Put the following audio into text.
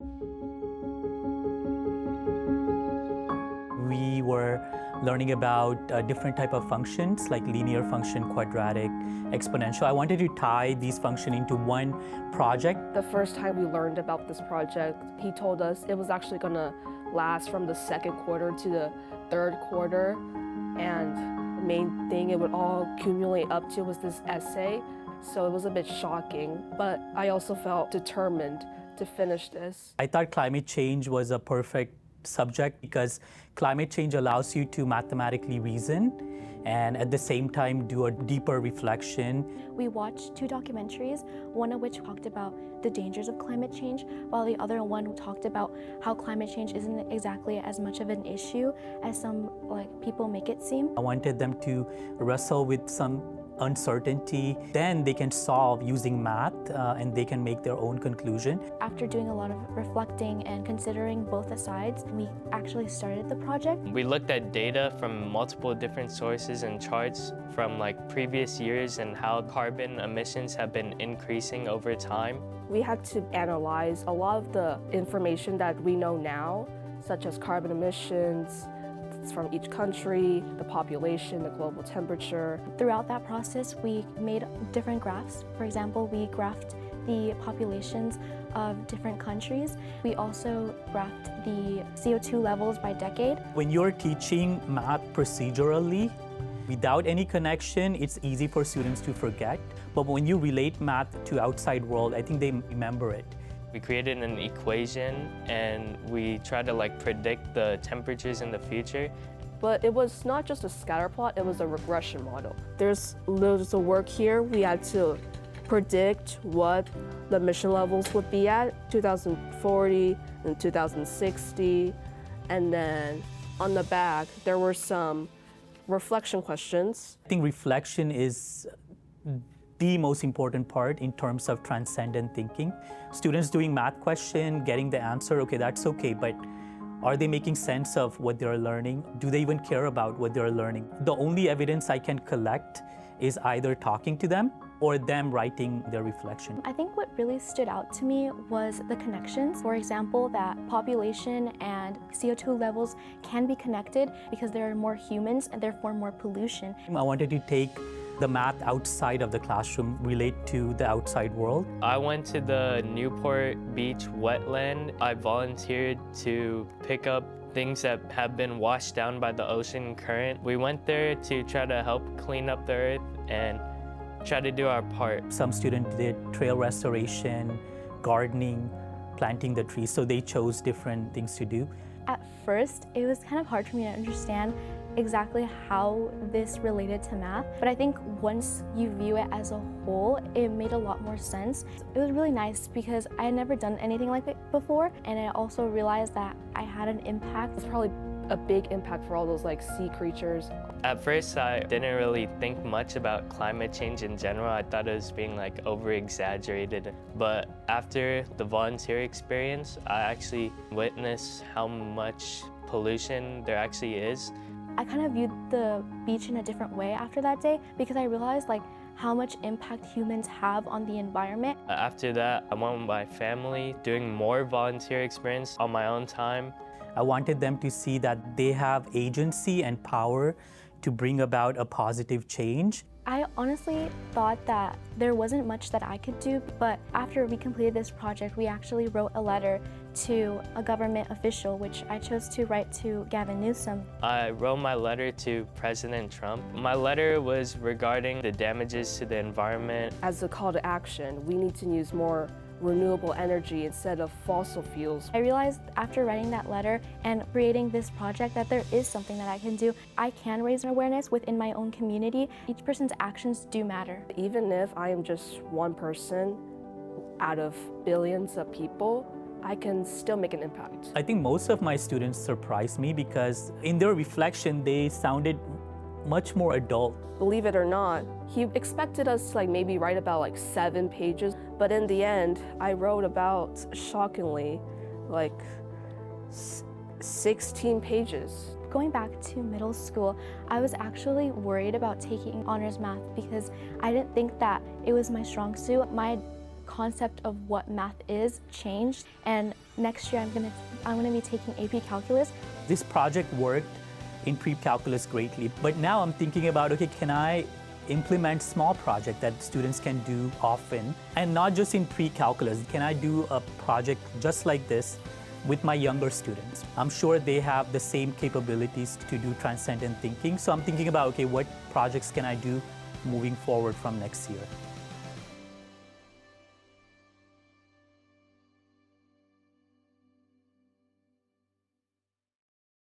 We were learning about different type of functions like linear function, quadratic, exponential. I wanted to tie these functions into one project. The first time we learned about this project, he told us it was actually going to last from the second quarter to the third quarter, and the main thing it would all accumulate up to was this essay. So it was a bit shocking, but I also felt determined to finish this. I thought climate change was a perfect subject because climate change allows you to mathematically reason and at the same time do a deeper reflection. We watched two documentaries, one of which talked about the dangers of climate change, while the other one talked about how climate change isn't exactly as much of an issue as some people make it seem. I wanted them to wrestle with some uncertainty, then they can solve using math and they can make their own conclusion. After doing a lot of reflecting and considering both the sides, we actually started the project. We looked at data from multiple different sources and charts from previous years and how carbon emissions have been increasing over time. We had to analyze a lot of the information that we know now, such as carbon emissions from each country, the population, the global temperature. Throughout that process, we made different graphs. For example, we graphed the populations of different countries. We also graphed the CO2 levels by decade. When you're teaching math procedurally, without any connection, it's easy for students to forget. But when you relate math to outside world, I think they remember it. We created an equation and we tried to predict the temperatures in the future. But it was not just a scatter plot, it was a regression model. There's loads of work here. We had to predict what the emission levels would be at 2040 and 2060. And then on the back, there were some reflection questions. I think reflection is the most important part in terms of transcendent thinking. Students doing math question, getting the answer, okay, that's okay, but are they making sense of what they're learning? Do they even care about what they're learning? The only evidence I can collect is either talking to them or them writing their reflection. I think what really stood out to me was the connections. For example, that population and CO2 levels can be connected because there are more humans and therefore more pollution. I wanted to take the math outside of the classroom, relate to the outside world. I went to the Newport Beach wetland. I volunteered to pick up things that have been washed down by the ocean current. We went there to try to help clean up the earth and try to do our part. Some students did trail restoration, gardening, planting the trees, so they chose different things to do. At first, it was kind of hard for me to understand exactly how this related to math, but I think once you view it as a whole, it made a lot more sense. It was really nice because I had never done anything like it before, and I also realized that I had an impact. It's probably a big impact for all those sea creatures. At first, I didn't really think much about climate change in general. I thought it was being over-exaggerated. But after the volunteer experience, I actually witnessed how much pollution there actually is. I kind of viewed the beach in a different way after that day because I realized how much impact humans have on the environment. After that, I went with my family, doing more volunteer experience on my own time. I wanted them to see that they have agency and power to bring about a positive change. I honestly thought that there wasn't much that I could do, but after we completed this project, we actually wrote a letter to a government official, which I chose to write to Gavin Newsom. I wrote my letter to President Trump. My letter was regarding the damages to the environment. As a call to action, we need to use more renewable energy instead of fossil fuels. I realized after writing that letter and creating this project that there is something that I can do. I can raise an awareness within my own community. Each person's actions do matter. Even if I am just one person out of billions of people, I can still make an impact. I think most of my students surprised me because in their reflection, they sounded much more adult. Believe it or not, he expected us to maybe write about 7 pages, but in the end, I wrote about, shockingly, 16 pages. Going back to middle school, I was actually worried about taking honors math because I didn't think that it was my strong suit. My concept of what math is changed, and next year I'm gonna be taking AP Calculus. This project worked in pre-calculus greatly, but now I'm thinking about, okay, can I implement small project that students can do often, and not just in pre-calculus? Can I do a project just like this with my younger students? I'm sure they have the same capabilities to do transcendent thinking. So I'm thinking about, okay, what projects can I do moving forward from next year?